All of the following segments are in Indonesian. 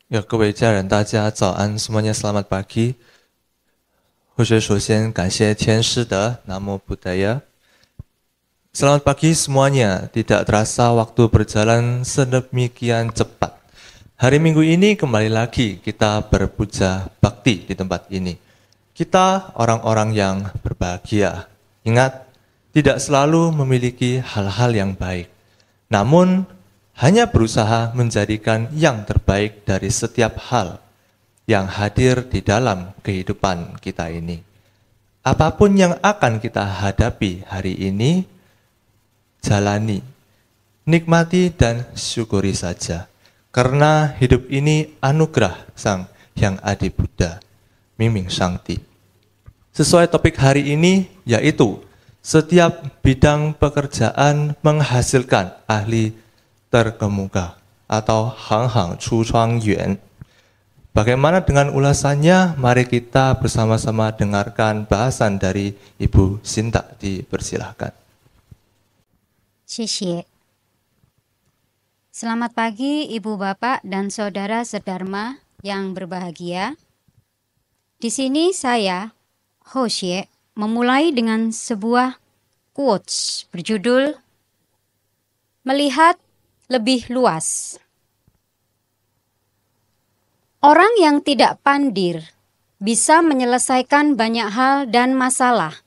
有各位家人，大家早安，semuanya selamat pagi。或者首先感谢天师的Namo Buddhaya。Selamat pagi semuanya. Tidak terasa waktu berjalan sedemikian cepat. Hari Minggu ini kembali lagi kita berpuja bakti di tempat ini. Kita orang-orang yang berbahagia. Ingat, tidak selalu memiliki hal-hal yang baik. Namun, hanya berusaha menjadikan yang terbaik dari setiap hal yang hadir di dalam kehidupan kita ini. Apapun yang akan kita hadapi hari ini, jalani, nikmati dan syukuri saja. Karena hidup ini anugerah Sang Hyang Adi Buddha, Miming Shangti. Sesuai topik hari ini, yaitu setiap bidang pekerjaan menghasilkan ahli terkemuka atau Hang Chu Chuang Yuan. Bagaimana dengan ulasannya? Mari kita bersama-sama dengarkan bahasan dari Ibu Sinta. Dipersilahkan. 谢谢. Selamat pagi Ibu Bapak dan Saudara Sedharma yang berbahagia. Di sini saya, Ho Xie, memulai dengan sebuah quotes berjudul Melihat lebih luas. Orang yang tidak pandir bisa menyelesaikan banyak hal dan masalah.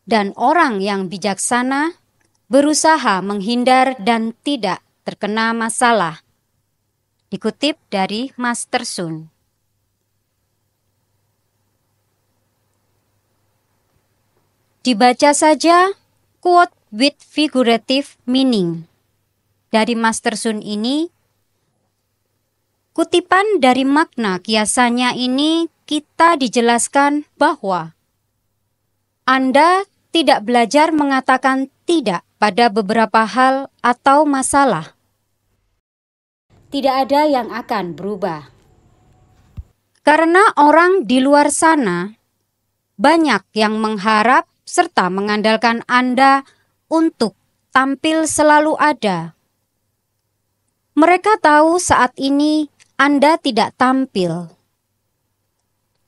Dan orang yang bijaksana berusaha menghindar dan tidak terkena masalah. Dikutip dari Master Sun. Dibaca saja quote with figurative meaning. Dari Master Sun ini, kutipan dari makna kiasannya ini kita dijelaskan bahwa Anda tidak belajar mengatakan tidak pada beberapa hal atau masalah. Tidak ada yang akan berubah. Karena orang di luar sana banyak yang mengharap serta mengandalkan Anda untuk tampil selalu ada. Mereka tahu saat ini Anda tidak tampil.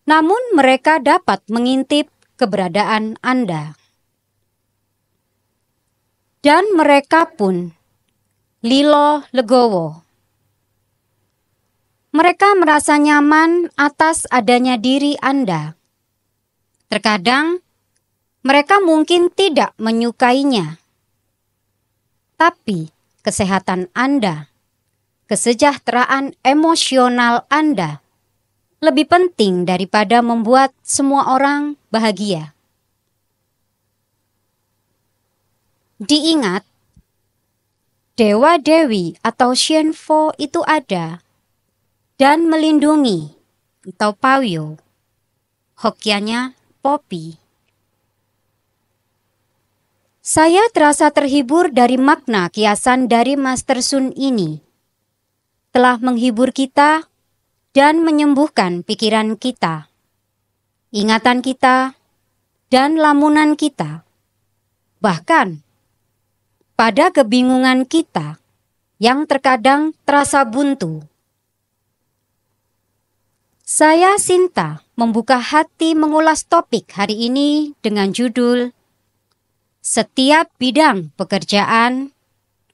Namun mereka dapat mengintip keberadaan Anda. Dan mereka pun lilo legowo. Mereka merasa nyaman atas adanya diri Anda. Terkadang mereka mungkin tidak menyukainya. Tapi kesehatan Anda, kesejahteraan emosional Anda lebih penting daripada membuat semua orang bahagia. Diingat, dewa-dewi atau Shenfo itu ada dan melindungi atau Pawyo, Hokkya-nya Popi. Saya terasa terhibur dari makna kiasan dari Master Sun ini. Telah menghibur kita dan menyembuhkan pikiran kita, ingatan kita, dan lamunan kita. Bahkan, pada kebingungan kita yang terkadang terasa buntu. Saya Sinta membuka hati mengulas topik hari ini dengan judul Setiap bidang pekerjaan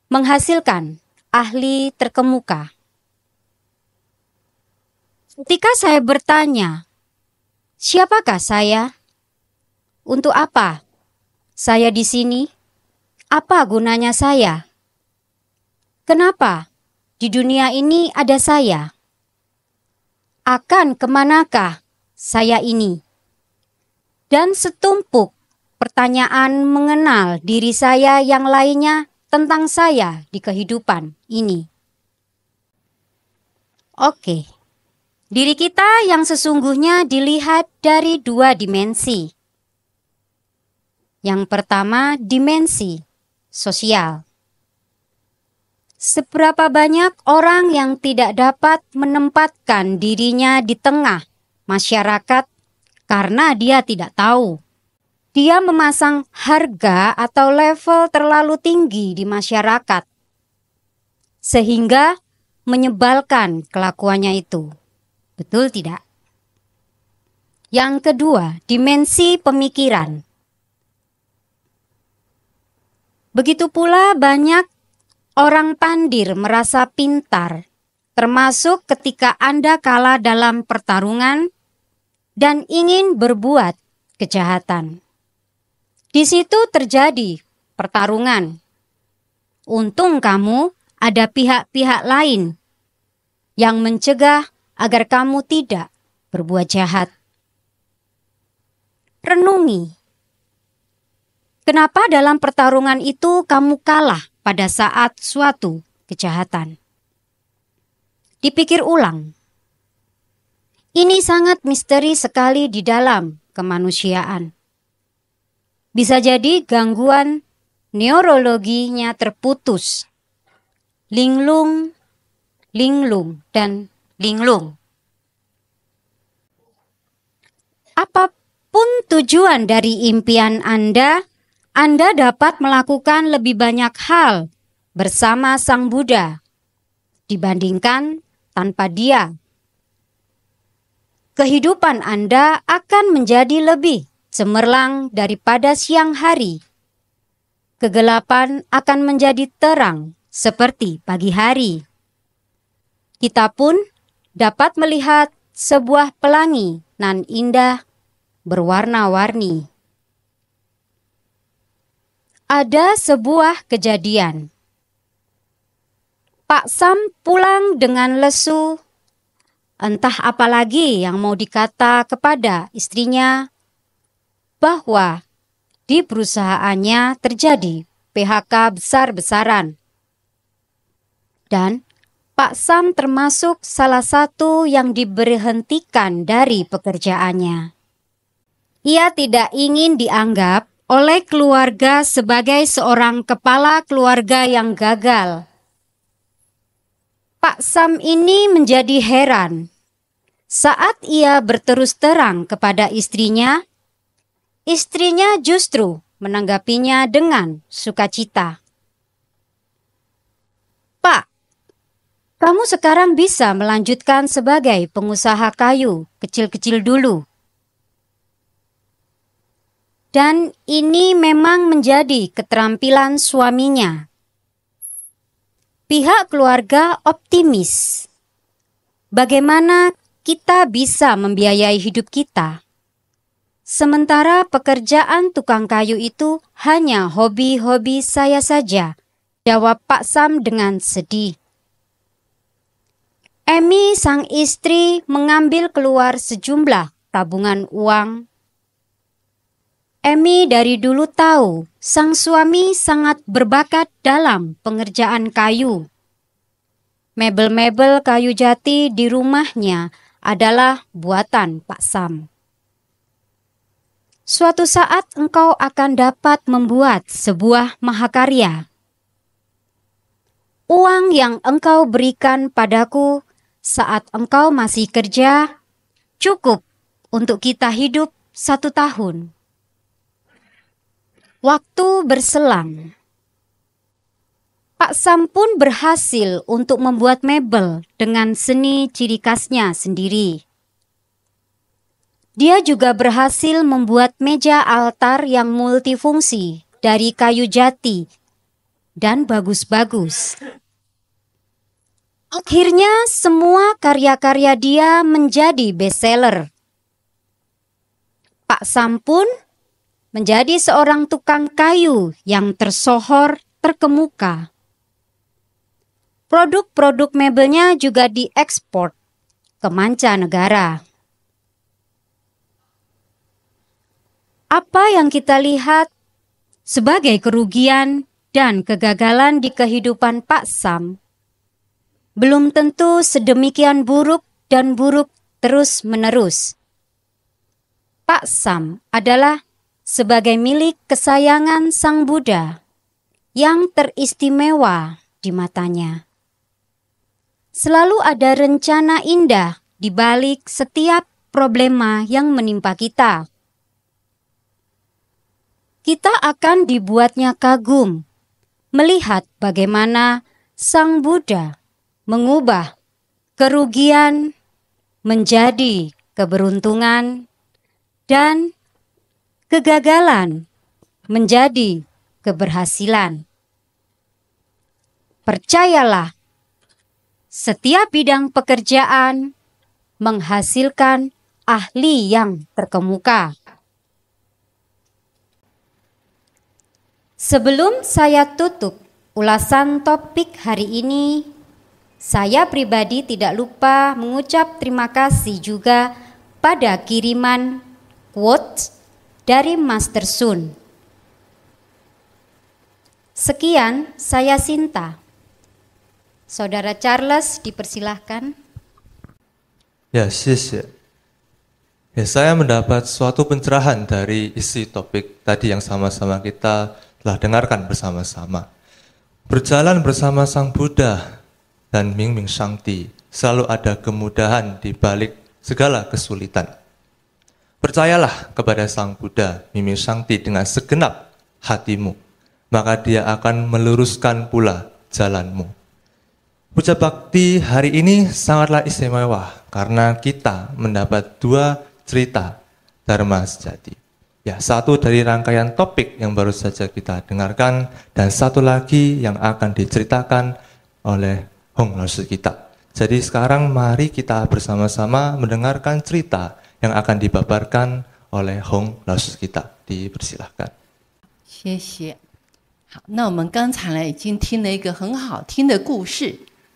menghasilkan ahli terkemuka. Ketika saya bertanya, siapakah saya? Untuk apa saya di sini? Apa gunanya saya? Kenapa di dunia ini ada saya? Akan kemanakah saya ini? Dan setumpuk pertanyaan mengenal diri saya yang lainnya tentang saya di kehidupan ini. Oke, diri kita yang sesungguhnya dilihat dari dua dimensi. Yang pertama, dimensi sosial. Seberapa banyak orang yang tidak dapat menempatkan dirinya di tengah masyarakat karena dia tidak tahu. Dia memasang harga atau level terlalu tinggi di masyarakat. Sehingga menyebalkan kelakuannya itu. Betul tidak? Yang kedua, dimensi pemikiran. Begitu pula banyak orang pandir merasa pintar, termasuk ketika Anda kalah dalam pertarungan dan ingin berbuat kejahatan. Di situ terjadi pertarungan. Untung kamu ada pihak-pihak lain yang mencegah agar kamu tidak berbuat jahat. Renungi. Kenapa dalam pertarungan itu kamu kalah pada saat suatu kejahatan? Dipikir ulang. Ini sangat misteri sekali di dalam kemanusiaan. Bisa jadi gangguan neurologinya terputus. Linglung, linglung, dan linglung. Apapun tujuan dari impian Anda dapat melakukan lebih banyak hal bersama Sang Buddha dibandingkan tanpa Dia. Kehidupan Anda akan menjadi lebih cemerlang daripada siang hari. Kegelapan akan menjadi terang seperti pagi hari. Kita pun dapat melihat sebuah pelangi nan indah berwarna-warni. Ada sebuah kejadian. Pak Sam pulang dengan lesu. Entah apa lagi yang mau dikata kepada istrinya bahwa di perusahaannya terjadi PHK besar-besaran. Dan Pak Sam termasuk salah satu yang diberhentikan dari pekerjaannya. Ia tidak ingin dianggap oleh keluarga sebagai seorang kepala keluarga yang gagal. Pak Sam ini menjadi heran saat ia berterus terang kepada istrinya justru menanggapinya dengan sukacita. Pak, kamu sekarang bisa melanjutkan sebagai pengusaha kayu kecil-kecil dulu. Dan ini memang menjadi keterampilan suaminya. Pihak keluarga optimis. Bagaimana kita bisa membiayai hidup kita? Sementara pekerjaan tukang kayu itu hanya hobi-hobi saya saja, jawab Pak Sam dengan sedih. Emi, sang istri, mengambil keluar sejumlah tabungan uang. Emi dari dulu tahu sang suami sangat berbakat dalam pengerjaan kayu. Mebel-mebel kayu jati di rumahnya adalah buatan Pak Sam. Suatu saat engkau akan dapat membuat sebuah mahakarya. Uang yang engkau berikan padaku saat engkau masih kerja cukup untuk kita hidup 1 tahun. Waktu berselang. Pak Sam pun berhasil untuk membuat mebel dengan seni ciri khasnya sendiri. Dia juga berhasil membuat meja altar yang multifungsi dari kayu jati dan bagus-bagus. Akhirnya semua karya-karya dia menjadi bestseller. Pak Sam pun menjadi seorang tukang kayu yang tersohor terkemuka. Produk-produk mebelnya juga diekspor ke mancanegara. Apa yang kita lihat sebagai kerugian dan kegagalan di kehidupan Pak Sam belum tentu sedemikian buruk dan buruk terus-menerus. Pak Sam adalah sebagai milik kesayangan Sang Buddha yang teristimewa di matanya. Selalu ada rencana indah di balik setiap problema yang menimpa kita. Kita akan dibuatnya kagum melihat bagaimana Sang Buddha mengubah kerugian menjadi keberuntungan dan kegagalan menjadi keberhasilan. Percayalah, setiap bidang pekerjaan menghasilkan ahli yang terkemuka. Sebelum saya tutup ulasan topik hari ini, saya pribadi tidak lupa mengucap terima kasih juga pada kiriman quote dari Master Sun. Sekian, saya Sinta. Saudara Charles, dipersilahkan. Ya, 谢谢. Ya, saya mendapat suatu pencerahan dari isi topik tadi yang sama-sama kita telah dengarkan bersama-sama. Berjalan bersama Sang Buddha dan Ming Ming Shangti, selalu ada kemudahan di balik segala kesulitan. Percayalah kepada Sang Buddha, Ming Ming Shangti dengan segenap hatimu, maka dia akan meluruskan pula jalanmu. Puja Bakti hari ini sangatlah istimewa karena kita mendapat dua cerita Dharma sejati. Ya, satu dari rangkaian topik yang baru saja kita dengarkan dan satu lagi yang akan diceritakan oleh Hong Laosu kita. Jadi sekarang mari kita bersama-sama mendengarkan cerita yang akan dipaparkan oleh Hong Laosu kita. Dipersilahkan. 谢谢。好，那我们刚才呢已经听了一个很好听的故事。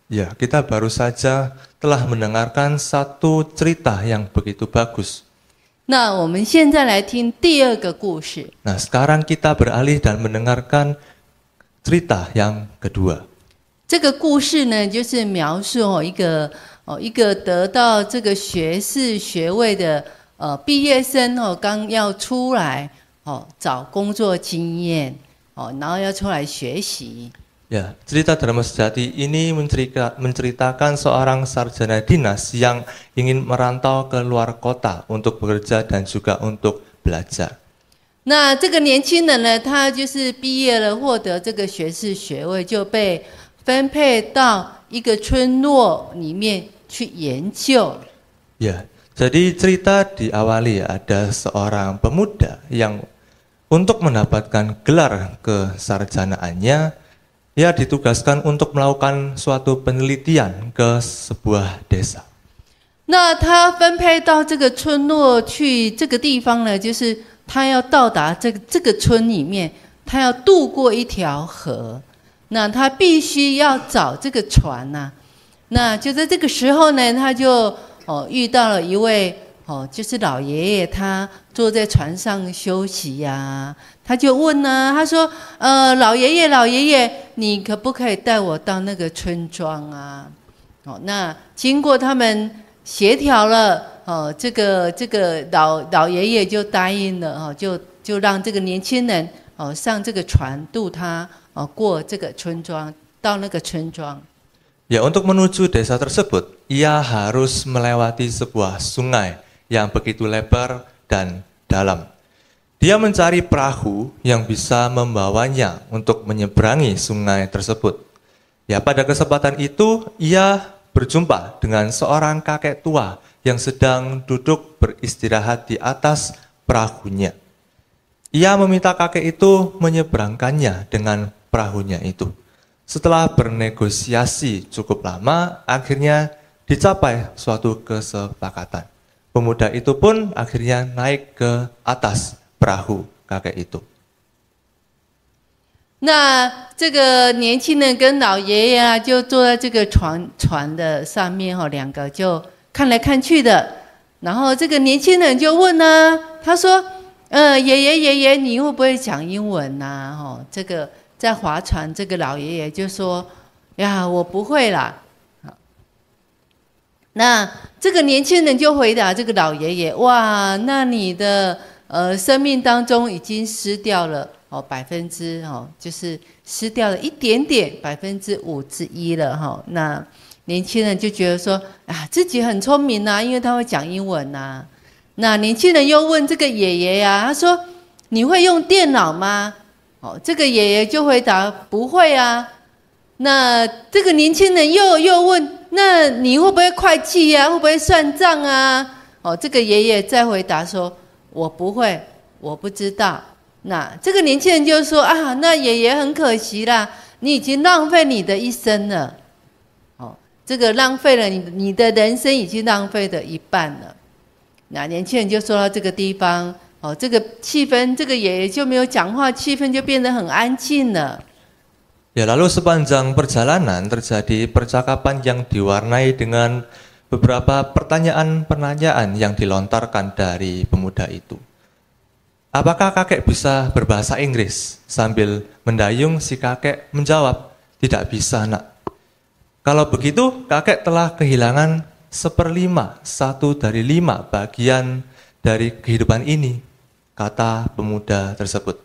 Ya, kita baru saja telah mendengarkan satu cerita yang begitu bagus. 那我们现在来听第二个故事。 Nah, sekarang kita beralih dan mendengarkan cerita yang kedua. 这个故事呢，就是描述一个得到这个学士学位的毕业生刚要出来找工作经验然后要出来学习。 Ya, cerita Dharma Sejati ini menceritakan seorang sarjana dinas yang ingin merantau ke luar kota untuk bekerja dan juga untuk belajar. 那这个年轻人呢，他就是毕业了，获得这个学士学位，就被分配到一个村落里面去研究。 Ya, jadi cerita diawali ada seorang pemuda yang untuk mendapatkan gelar kesarjanaannya, ia ditugaskan untuk melakukan suatu penelitian ke sebuah desa. 那他分配到这个村落去，这个地方呢，就是他要到达这个村里面，他要渡过一条河，那他必须要找这个船呐、那就在这个时候呢，他就遇到了一位就是老爷爷，他坐在船上休息呀、他就问呢，他说老爷爷，你可不可以带我到那个村庄啊？那经过他们协调了，这个老爷爷就答应了，就让这个年轻人上这个船渡他过这个村庄，到那个村庄。 Ya, untuk menuju desa tersebut, ia harus melewati sebuah sungai yang begitu lebar dan dalam. Dia mencari perahu yang bisa membawanya untuk menyeberangi sungai tersebut. Ya, pada kesempatan itu ia berjumpa dengan seorang kakek tua yang sedang duduk beristirahat di atas perahunya. Ia meminta kakek itu menyeberangkannya dengan perahunya itu. Setelah bernegosiasi cukup lama, akhirnya dicapai suatu kesepakatan. Pemuda itu pun akhirnya naik ke atas perahu kakek itu. 那这个年轻人跟老爷爷啊，就坐在这个船的上面两个就看来看去的。然后这个年轻人就问呢，他说：“爷爷，你会不会讲英文呐？”这个在划船，这个老爷爷就说：“呀，我不会啦。”那这个年轻人就回答这个老爷爷：“哇，那你的生命当中已经失掉了。” 就是失掉了一点点5%了哈。那年轻人就觉得说啊，自己很聪明呐、因为他会讲英文呐、那年轻人又问这个爷爷呀、他说你会用电脑吗？这个爷爷就回答不会啊。那这个年轻人又问，那你会不会会计啊？会不会算账啊？这个爷爷再回答说，我不会，我不知道。那这个年轻人就说啊，那爷爷很可惜啦，你已经浪费你的一生了。这个浪费了你的人生已经浪费了一半了。那年轻人就说到这个地方，这个气氛，这个爷爷就没有讲话，气氛就变得很安静了。Ya, lalu sepanjang perjalanan terjadi percakapan yang diwarnai dengan beberapa pertanyaan-pertanyaan yang dilontarkan dari pemuda itu. Apakah kakek bisa berbahasa Inggris? Sambil mendayung si kakek menjawab, tidak bisa nak. Kalau begitu kakek telah kehilangan 1/5 bagian dari kehidupan ini, kata pemuda tersebut.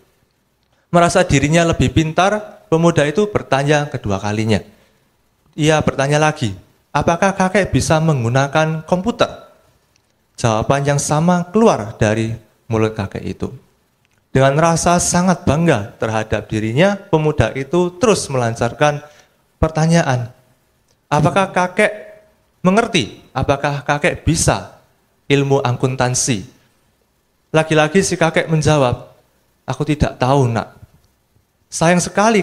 Merasa dirinya lebih pintar, pemuda itu bertanya kedua kalinya. Ia bertanya lagi, apakah kakek bisa menggunakan komputer? Jawaban yang sama keluar dari mulut kakek itu. Dengan rasa sangat bangga terhadap dirinya, pemuda itu terus melancarkan pertanyaan. Apakah kakek mengerti? Apakah kakek bisa ilmu akuntansi? Lagi-lagi si kakek menjawab, aku tidak tahu nak. Sayang sekali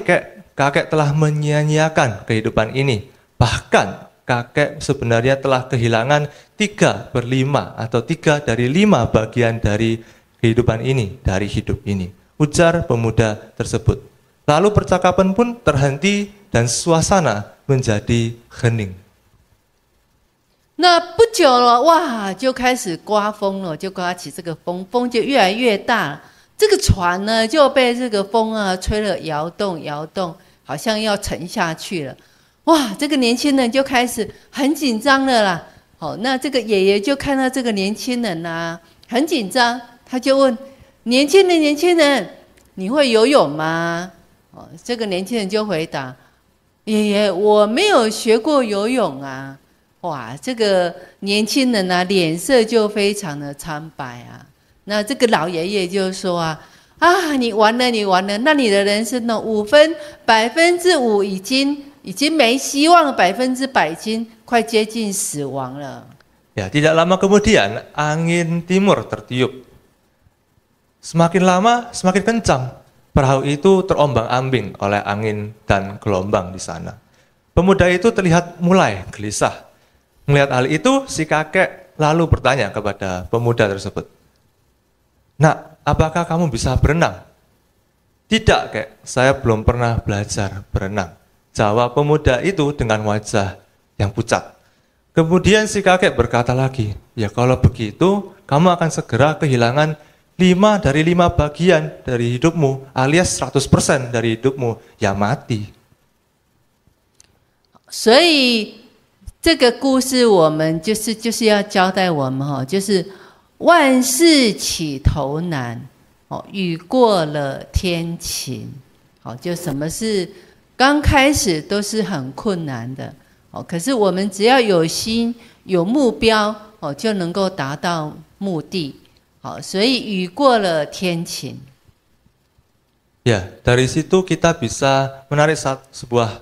kakek telah menyia-nyiakan kehidupan ini. Bahkan kakek sebenarnya telah kehilangan 3/5 atau 3 dari 5 bagian dari kehidupan ini, dari hidup ini. Ujar pemuda tersebut. Lalu percakapan pun terhenti dan suasana menjadi hening. 那不久了，哇，就开始刮风了，就刮起这个风，风就越来越大了。这个船呢就被这个风啊吹了摇动，好像要沉下去了。哇，这个年轻人就开始很紧张了啦。那这个爷爷就看到这个年轻人啊很紧张，他就问年轻人，你会游泳吗？这个年轻人就回答，爷爷，我没有学过游泳啊。哇，这个年轻人啊脸色就非常的苍白啊。那这个老爷爷就说啊，你完了，那你的人生呢5%已经没希望了，100%已经快接近死亡了。Ya, tidak lama kemudian angin timur tertiup. Semakin lama semakin kencang. Perahu itu terombang-ambing oleh angin dan gelombang di sana. Pemuda itu terlihat mulai gelisah. Melihat hal itu, si kakek lalu bertanya kepada pemuda tersebut, "Nak, apakah kamu bisa berenang?" "Tidak, kek, saya belum pernah belajar berenang," jawab pemuda itu dengan wajah yang pucat. Kemudian si kakek berkata lagi, "Ya kalau begitu, kamu akan segera kehilangan 5 dari 5 bagian dari hidupmu, alias 100% dari hidupmu, ya mati." 所以这个故事我们就是要交代我们就是万事起头难，雨过了天晴。就什么事刚开始都是很困难的，可是我们只要有心有目标，就能够达到目的。所以雨过了天晴。Ya, dari situ kita bisa menarik sebuah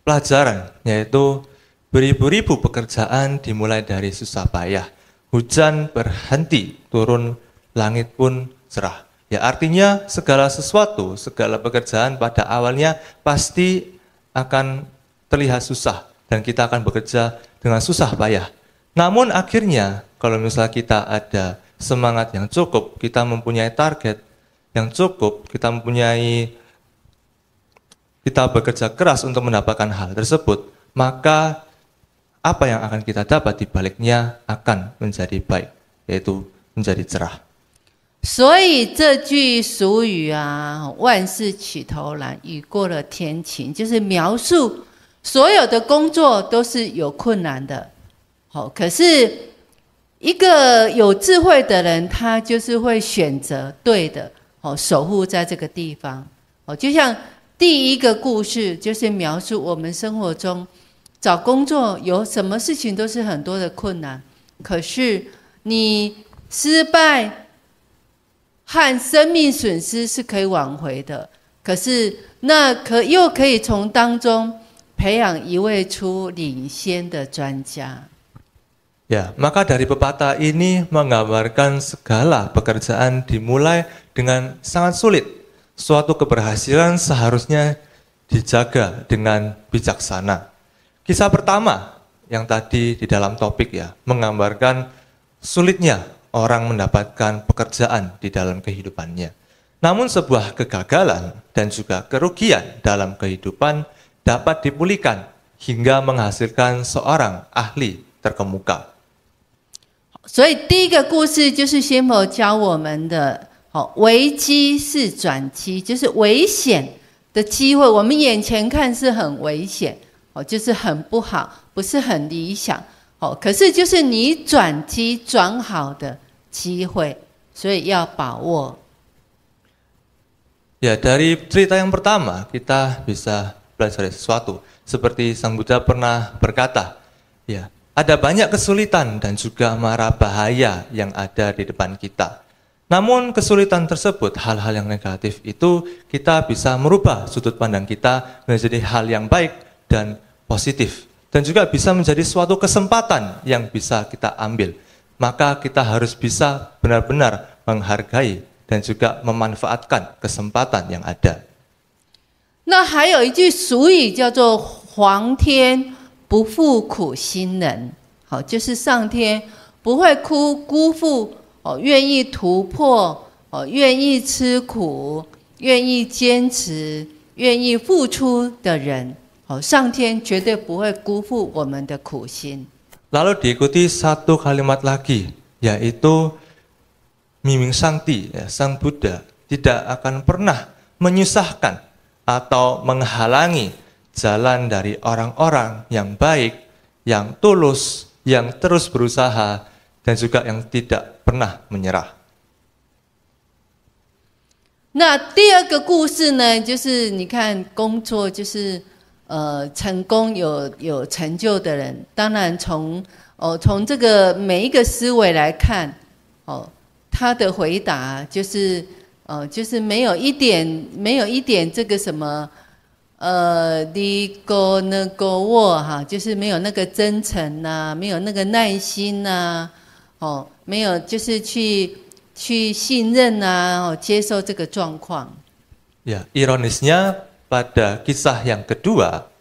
pelajaran, yaitu beribu-ribu pekerjaan dimulai dari susah payah. Hujan berhenti, turun, langit pun cerah. Ya, artinya segala sesuatu, segala pekerjaan pada awalnya pasti akan terlihat susah dan kita akan bekerja dengan susah payah. Namun akhirnya kalau misalnya kita ada semangat yang cukup, kita mempunyai target yang cukup, kita bekerja keras untuk mendapatkan hal tersebut, maka apa yang akan kita dapat di baliknya akan menjadi baik, yaitu menjadi cerah. 所以这句俗语啊，万事起头难，雨过了天晴，就是描述所有的工作都是有困难的。可是一个有智慧的人，他就是会选择对的，守护在这个地方。就像第一个故事，就是描述我们生活中找工作有什么事情都是很多的困难，可是你失败和生命损失是可以挽回的，可是又可以从当中培养一位出领先的专家。 Ya, maka dari pepatah ini menggambarkan segala pekerjaan dimulai dengan sangat sulit. Suatu keberhasilan seharusnya dijaga dengan bijaksana. Kisah pertama yang tadi di dalam topik ya, menggambarkan sulitnya orang mendapatkan pekerjaan di dalam kehidupannya. Namun sebuah kegagalan dan juga kerugian dalam kehidupan dapat dipulihkan hingga menghasilkan seorang ahli terkemuka. 所以第一个故事就是先佛教我们的，危机是转机，就是危险的机会。我们眼前看是很危险，就是很不好，不是很理想，可是就是你转机转好的机会，所以要把握。 Ya, dari cerita yang pertama kita bisa belajar sesuatu. Seperti Sang Buddha pernah berkata, ya, ada banyak kesulitan dan juga mara bahaya yang ada di depan kita. Namun kesulitan tersebut, hal-hal yang negatif itu kita bisa merubah sudut pandang kita menjadi hal yang baik dan positif. Dan juga bisa menjadi suatu kesempatan yang bisa kita ambil. Maka kita harus bisa benar-benar menghargai dan juga memanfaatkan kesempatan yang ada. 那还有一句俗语叫做“皇天不负苦心人”，就是上天不会辜负愿意突破、愿意吃苦、愿意坚持、愿意付出的人，上天绝对不会辜负我们的苦心。 Lalu diikuti satu kalimat lagi, yaitu Miming Sangti, ya, Sang Buddha tidak akan pernah menyusahkan atau menghalangi jalan dari orang-orang yang baik, yang tulus, yang terus berusaha, dan juga yang tidak pernah menyerah. 那第二个故事呢，就是你看工作就是成功有成就的人，当然从这个每一个思维来看，他的回答就是就是没有一点这个什么你go呢go我哈，就是没有那个真诚呐、没有那个耐心呐、没有就是去信任呐、接受这个状况。 Ya, ironisnya pada kisah yang kedua,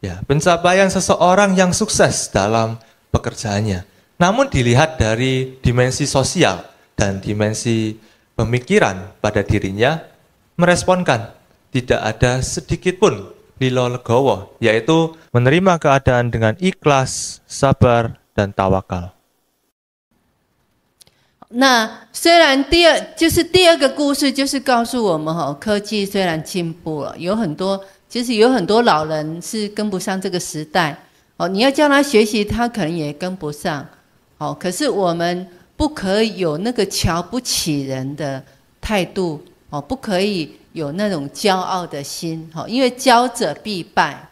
ya, pencapaian seseorang yang sukses dalam pekerjaannya. Namun dilihat dari dimensi sosial dan dimensi pemikiran pada dirinya, meresponkan tidak ada sedikit pun lilo legowo, yaitu menerima keadaan dengan ikhlas, sabar, dan tawakal. 那虽然第二个故事就是告诉我们科技虽然进步了，有很多老人是跟不上这个时代，你要叫他学习，他可能也跟不上，可是我们不可以有那个瞧不起人的态度，不可以有那种骄傲的心，因为骄者必败。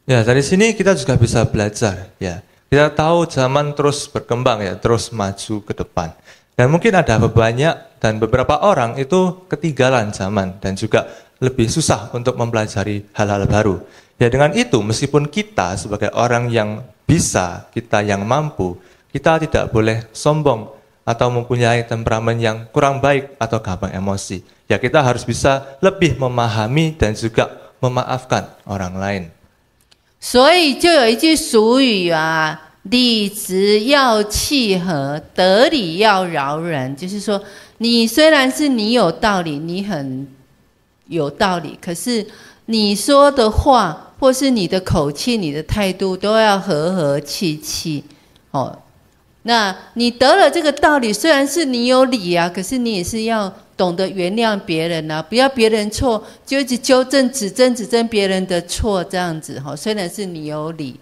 Ya, dari sini kita juga bisa belajar, ya. Kita tahu zaman terus berkembang, ya, terus maju ke depan. Dan mungkin ada beberapa orang itu ketinggalan zaman dan juga lebih susah untuk mempelajari hal-hal baru. Ya, dengan itu meskipun kita sebagai orang yang bisa, kita yang mampu, kita tidak boleh sombong atau mempunyai temperamen yang kurang baik atau gampang emosi. Ya, kita harus bisa lebih memahami dan juga memaafkan orang lain. 所以就有一句俗语啊，理直要契合，得理要饶人。就是说，你虽然是你有道理，你很有道理，可是你说的话或是你的口气、你的态度都要和和气气。那你得了这个道理，虽然是你有理啊，可是你也是要懂得原谅别人啊，不要别人错就一直纠正、指正别人的错，这样子虽然是你有理，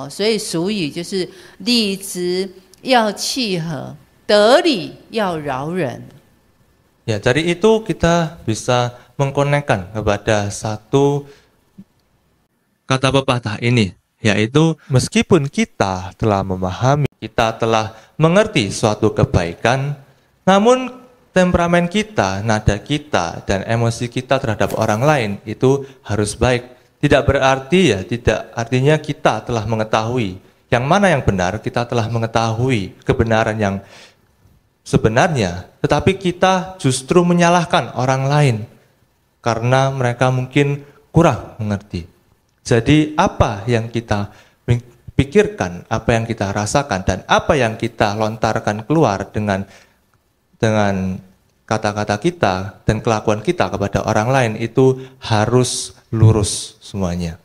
所以俗语就是理直要契合，得理要饶人。 Ya, dari itu kita bisa mengkonekkan kepada satu kata pepatah ini, yaitu meskipun kita telah memahami, kita telah mengerti suatu kebaikan, namun temperamen kita, nada kita, dan emosi kita terhadap orang lain itu harus baik, Tidak berarti tidak artinya kita telah mengetahui yang mana yang benar, kita telah mengetahui kebenaran yang sebenarnya, tetapi kita justru menyalahkan orang lain karena mereka mungkin kurang mengerti. Jadi apa yang kita pikirkan, apa yang kita rasakan, dan apa yang kita lontarkan keluar dengan kata-kata kita dan kelakuan kita kepada orang lain itu harus lurus semuanya.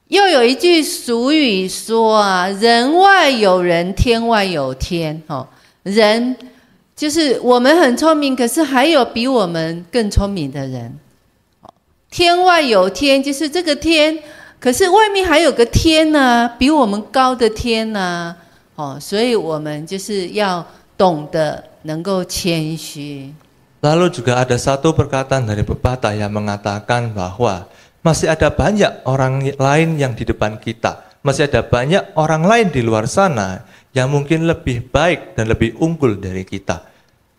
又有一句俗语说啊，人外有人，天外有天。人就是我们很聪明，可是还有比我们更聪明的人。天外有天，就是这个天，可是外面还有个天呢，比我们高的天呢。所以我们就是要懂得能够谦虚。 Lalu juga ada satu perkataan dari pepatah yang mengatakan bahwa masih ada banyak orang lain yang di depan kita. Masih ada banyak orang lain di luar sana yang mungkin lebih baik dan lebih unggul dari kita.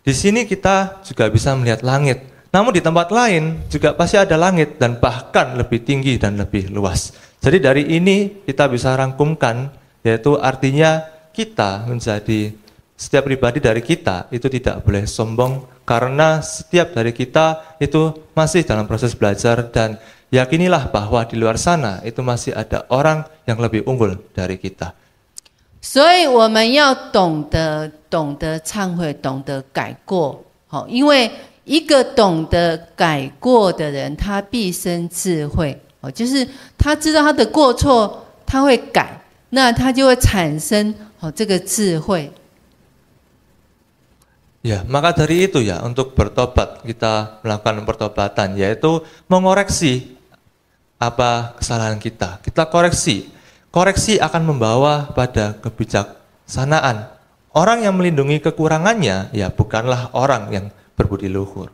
Di sini kita juga bisa melihat langit. Namun di tempat lain juga pasti ada langit dan bahkan lebih tinggi dan lebih luas. Jadi dari ini kita bisa rangkumkan, yaitu artinya kita menjadi setiap pribadi dari kita itu tidak boleh sombong karena setiap dari kita itu masih dalam proses belajar dan yakinilah bahwa di luar sana itu masih ada orang yang lebih unggul dari kita. 所以我们要懂得忏悔，懂得改过。因为一个懂得改过的人，他毕生智慧。就是他知道他的过错，他会改，那他就会产生这个智慧。 Ya, maka dari itu ya untuk bertobat kita melakukan pertobatan yaitu mengoreksi apa kesalahan kita. Kita koreksi. Koreksi akan membawa pada kebijaksanaan. Orang yang melindungi kekurangannya ya bukanlah orang yang berbudi luhur.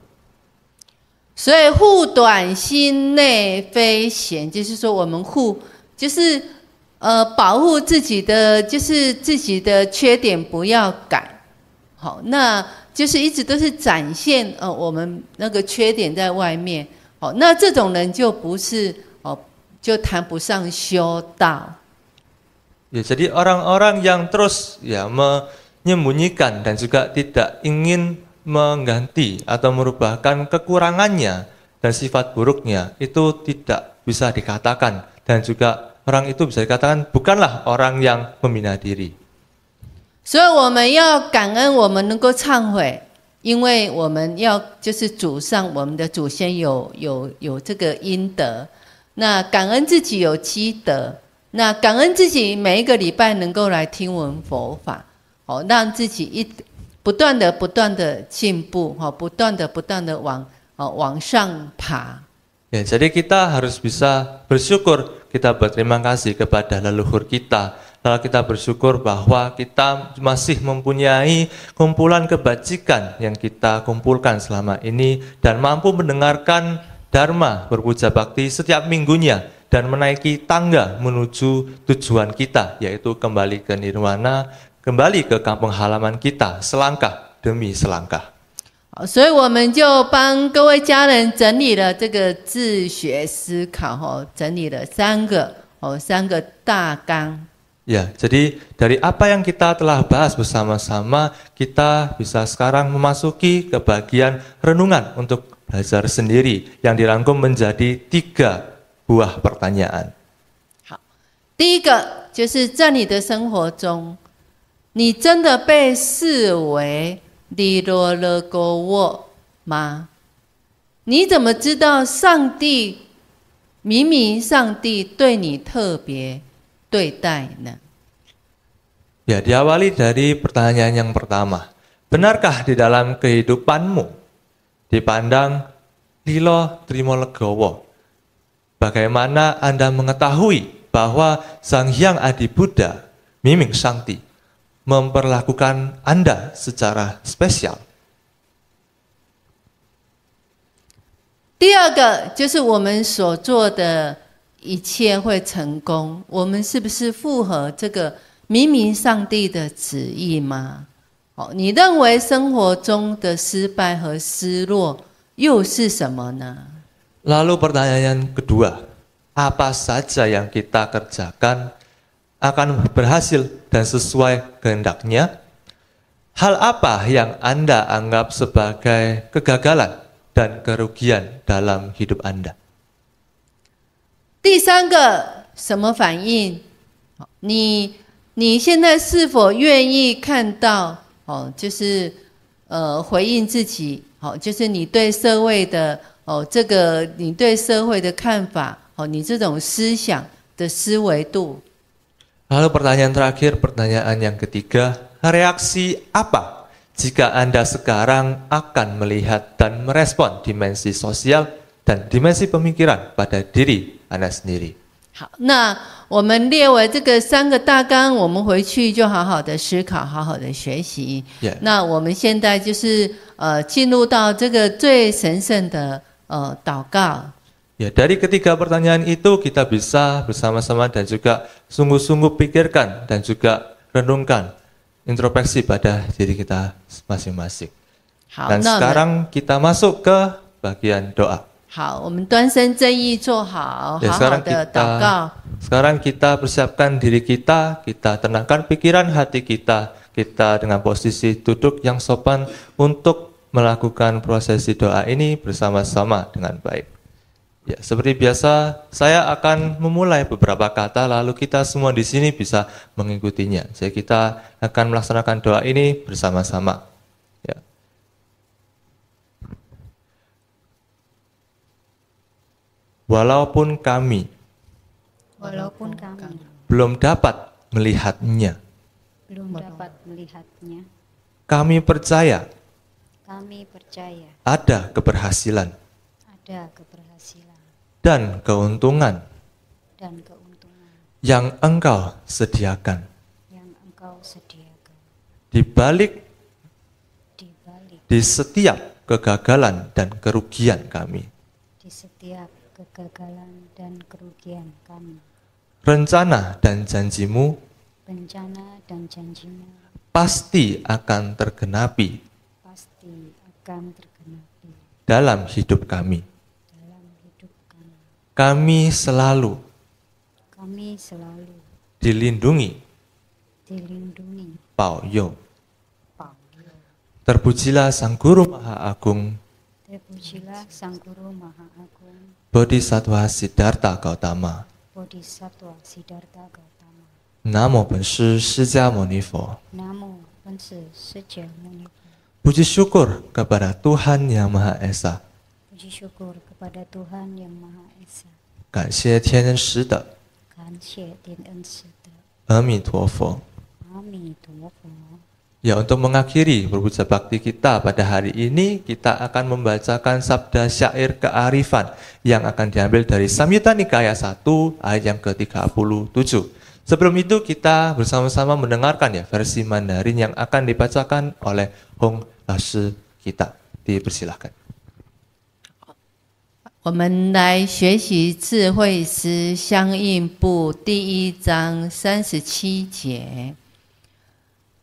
所以护短心内非贤，就是说我们就是保护自己的，就是自己的缺点不要改。好，那 就是一直都是展现我们那个缺点在外面，那这种人就不是就谈不上修道。Ya, jadi orang-orang yang terus ya menyembunyikan dan juga tidak ingin mengganti atau merubahkan kekurangannya dan sifat buruknya itu tidak bisa dikatakan dan juga orang itu bisa dikatakan bukanlah orang yang membina diri. 所以我们要感恩，我们能够忏悔，因为我们要就是祖上我们的祖先有这个阴德，那感恩自己有积德，那感恩自己每一个礼拜能够来听闻佛法，让自己不断的进步，不断的往上爬。 Ya, jadi kita harus bisa bersyukur, kita berterima kasih kepada leluhur kita. Lalu kita bersyukur bahwa kita masih mempunyai kumpulan kebajikan yang kita kumpulkan selama ini dan mampu mendengarkan dharma berpuja bakti setiap minggunya dan menaiki tangga menuju tujuan kita yaitu kembali ke nirwana, kembali ke kampung halaman kita selangkah demi selangkah. 所以我们就帮各位家人整理了这个自学思考，整理了三个大纲。 Ya, jadi dari apa yang kita telah bahas bersama-sama, kita bisa sekarang memasuki ke bagian renungan untuk belajar sendiri yang dirangkum menjadi 3 buah pertanyaan. 好，第一个就是在你的生活中，你真的被视为利罗勒勾沃吗？你怎么知道明明上帝对你特别 对待呢？ Ya, diawali dari pertanyaan yang pertama. Benarkah di dalam kehidupanmu dipandang lilo trimo legowo? Bagaimana Anda mengetahui bahwa Sang Hyang Adi Buddha, Miming Shangti, memperlakukan Anda secara spesial? 第二个就是我们所做的一切会成功，我们是不是符合这个明明上帝的旨意吗？你认为生活中的失败和失落又是什么呢？ Lalu pertanyaan yang kedua, apa saja yang kita kerjakan akan berhasil dan sesuai kehendaknya? Hal apa yang Anda anggap sebagai kegagalan dan kerugian dalam hidup Anda? 第三个什么反应？你现在是否愿意看到就是回应自己就是你对社会的这个你对社会的看法你这种思想的思维度。 Lalu pertanyaan terakhir, pertanyaan yang ketiga, reaksi apa jika Anda sekarang akan melihat dan merespon dimensi sosial dan dimensi pemikiran pada diri Anda sendiri? 好，那我们列为这个3个大纲，我们回去就好好的思考，好好的学习。Yeah. 那我们现在就是进入到这个最神圣的祷告。 Ya, dari ketiga pertanyaan itu kita bisa bersama-sama dan juga sungguh-sungguh pikirkan dan juga renungkan introspeksi pada diri kita masing-masing. 好， Dan 那我们 sekarang kita masuk ke bagian doa. 好，我们端身正义做好， Ya, 好好的祷告。 sekarang kita persiapkan diri kita tenangkan pikiran hati kita dengan posisi duduk yang sopan untuk melakukan prosesi doa ini bersama-sama dengan baik. Ya, seperti biasa, saya akan memulai beberapa kata, lalu kita semua di sini bisa mengikutinya. Jadi kita akan melaksanakan doa ini bersama-sama. Ya. Walaupun kami belum dapat melihatnya, kami percaya ada keberhasilan dan keuntungan yang Engkau sediakan di balik di setiap kegagalan dan kerugian kami. Rencana dan janjimu pasti akan tergenapi dalam hidup kami. Kami selalu dilindungi Pao Yo. Terpujilah Sang Guru Maha Agung Bodhisattva Siddhartha Gautama. Namo Benshi释迦牟尼佛. Puji syukur kepada Tuhan Yang Maha Esa. 感谢天恩师的阿弥陀佛。Ya, untuk mengakhiri berpuja bakti kita pada hari ini, kita akan membacakan sabda syair kearifan yang akan diambil dari Samyutta Nikaya 1 ayat yang ke-37. Sebelum itu kita bersama-sama mendengarkan ya versi Mandarin yang akan dibacakan oleh Hong Lashi kita. Dipersilahkan. 我们来学习智慧师相应部第1章37节。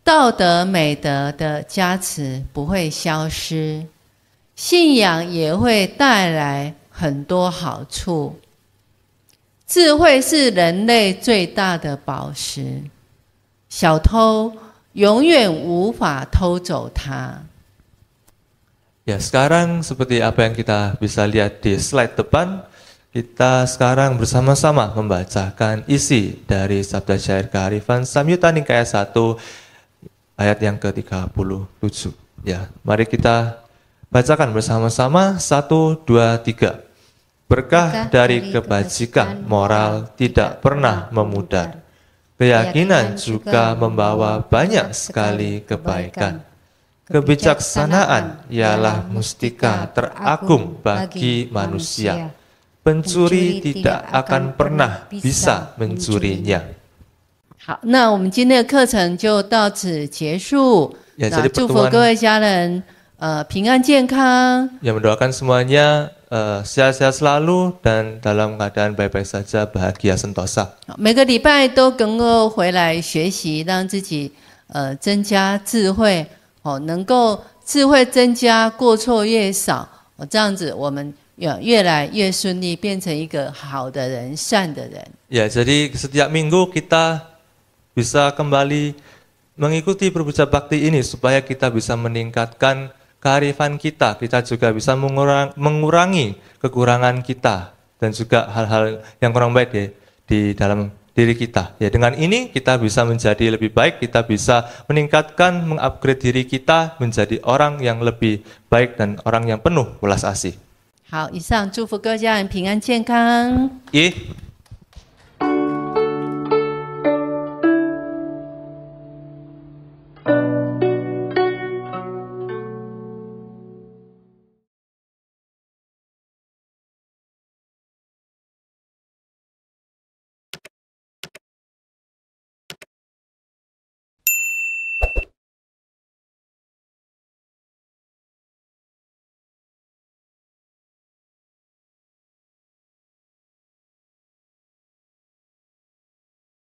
道德美德的加持不会消失，信仰也会带来很多好处。智慧是人类最大的宝石，小偷永远无法偷走它。 Ya, sekarang seperti apa yang kita bisa lihat di slide depan, kita sekarang bersama-sama membacakan isi dari sabda syair kearifan Samyutta Nikaya 1 ayat yang ke-37. Ya, mari kita bacakan bersama-sama 1, 2, 3. Berkah dari kebajikan moral tidak pernah memudar. Keyakinan juga membawa banyak sekali kebaikan. Kebijaksanaan ialah mustika teragung bagi manusia. Pencuri tidak akan pernah bisa mencurinya. 好，那我们今天的课程就到此结束。 Ya, 那 jadi 祝福 pertemuan 各位家人平安健康。 yang mendoakan semuanya sehat-sehat selalu dan dalam keadaan baik-baik saja, bahagia sentosa. 每个礼拜都能够回来学习，让自己增加智慧能够智慧增加，过错越少这样子我们越来越顺利，变成一个好的人、善的人。 Ya, jadi setiap minggu kita bisa kembali mengikuti berbuka bakti ini supaya kita bisa meningkatkan kearifan kita. Kita juga bisa mengurangi kekurangan kita dan juga hal-hal yang kurang baik di dalam diri kita. Ya, dengan ini kita bisa menjadi lebih baik, kita bisa meningkatkan, mengupgrade diri kita menjadi orang yang lebih baik dan orang yang penuh welas asih. 好，以上祝福各家人平安健康。 Ih.